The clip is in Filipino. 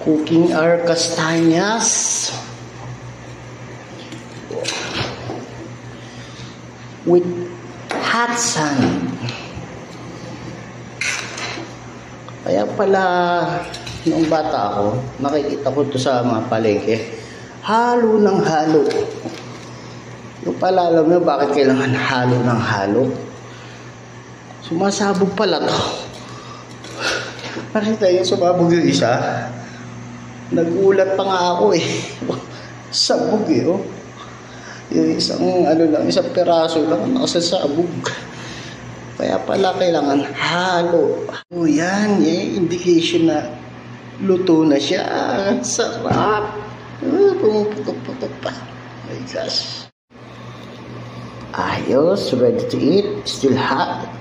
Cooking our castañas with hot sun. Kaya pala noong bata ako, nakikita ko to sa mga palengke, halo ng halo. Yung pala alam mo bakit kailangan halo ng halo? Sumasabog pala to. Nakita yung sumabog yung isa. Nagulat pa nga ako eh. Sabog eh oh. Yung isang isang peraso lang nakasasabog. Kaya pala kailangan halo. O yan, indication na luto na siya. Sarap. Pumuputok-putok pa. My gosh. Ayos, ready to eat. Still hot.